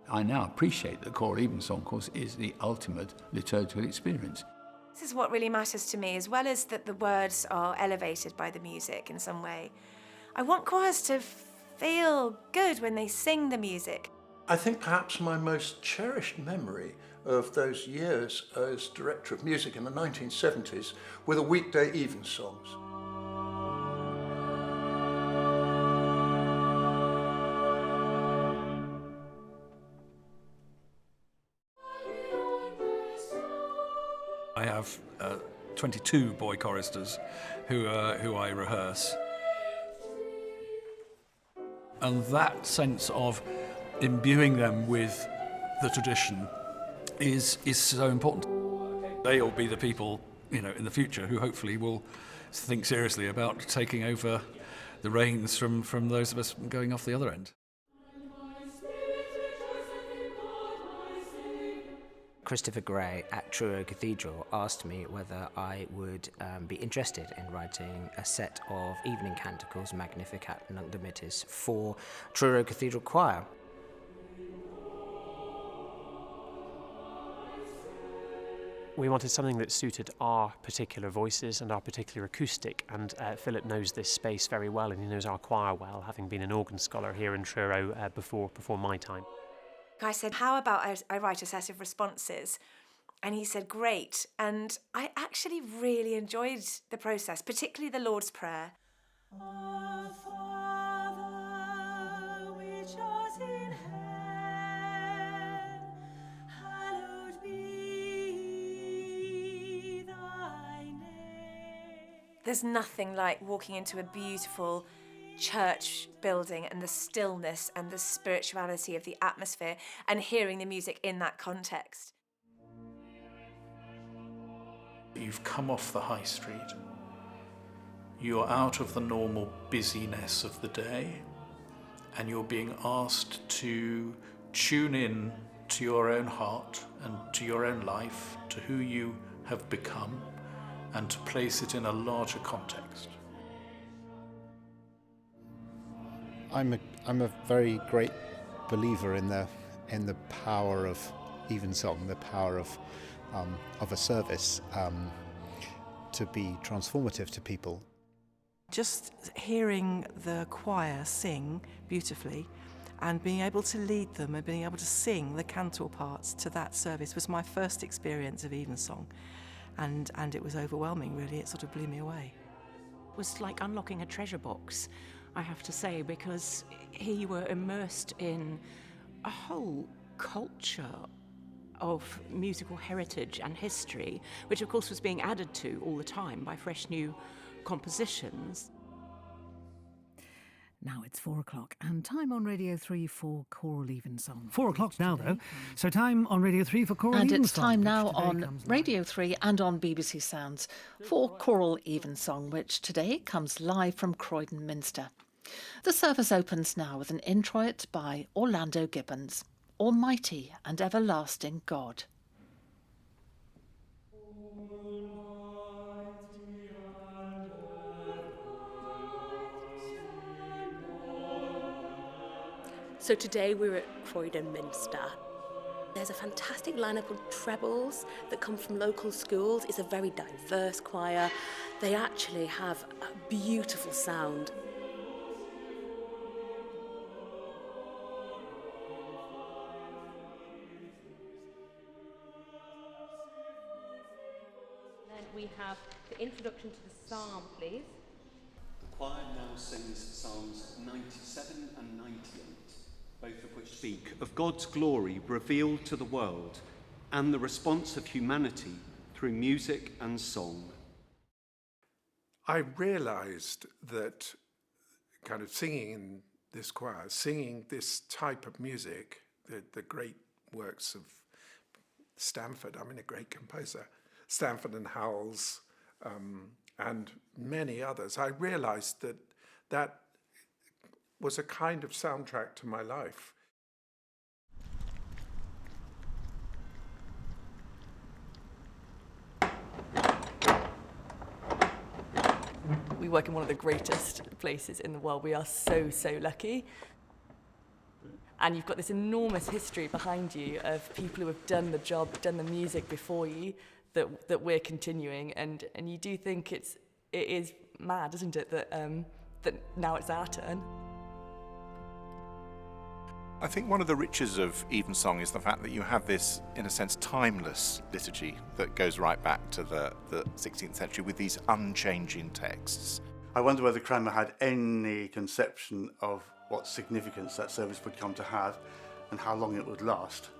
I now appreciate that choral evensong, of course, is the ultimate liturgical experience. This is what really matters to me, as well as that the words are elevated by the music in some way. I want choirs to feel good when they sing the music. I think perhaps my most cherished memory of those years as director of music in the 1970s were the weekday evensongs. I have 22 boy choristers who I rehearse. And that sense of imbuing them with the tradition is so important. They'll be the people, in the future who hopefully will think seriously about taking over the reins from those of us going off the other end. Christopher Gray at Truro Cathedral asked me whether I would be interested in writing a set of evening canticles, Magnificat Nunc Dimittis, for Truro Cathedral Choir. We wanted something that suited our particular voices and our particular acoustic, and Philip knows this space very well, and he knows our choir well, having been an organ scholar here in Truro before my time. I said, how about I write a set of responses? And he said, great. And I actually really enjoyed the process, particularly the Lord's Prayer. Our Father, which art in heaven, hallowed be thy name. There's nothing like walking into a beautiful church building and the stillness and the spirituality of the atmosphere and hearing the music in that context. You've come off the high street. You're out of the normal busyness of the day, and you're being asked to tune in to your own heart and to your own life, to who you have become, and to place it in a larger context. I'm a very great believer in the power of evensong, the power of a service to be transformative to people. Just hearing the choir sing beautifully and being able to lead them and being able to sing the cantor parts to that service was my first experience of evensong, and it was overwhelming, really. It sort of blew me away. It was like unlocking a treasure box, I have to say, because here you were immersed in a whole culture of musical heritage and history, which of course was being added to all the time by fresh new compositions. Now it's 4 o'clock and time on Radio 3 for Choral Evensong. 4 o'clock now, though, so time on Radio 3 for Choral Evensong. And it's time now on Radio 3 and on BBC Sounds for Choral Evensong, which today comes live from Croydon Minster. The service opens now with an introit by Orlando Gibbons, Almighty and Everlasting God. So today we're at Croydon Minster. There's a fantastic lineup of trebles that come from local schools. It's a very diverse choir. They actually have a beautiful sound. Then we have the introduction to the psalm, please. The choir now sings Psalms 97 and 98. Both of which speak of God's glory revealed to the world and the response of humanity through music and song. I realised that kind of singing in this choir, singing this type of music, the great works of Stanford, a great composer, Stanford and Howells, and many others, I realised that was a kind of soundtrack to my life. We work in one of the greatest places in the world. We are so lucky. and you've got this enormous history behind you of people who have done the job, done the music before you, that we're continuing, and you do think it is mad, isn't it, that now it's our turn. I think one of the riches of Evensong is the fact that you have this, in a sense, timeless liturgy that goes right back to the 16th century with these unchanging texts. I wonder whether Cranmer had any conception of what significance that service would come to have and how long it would last.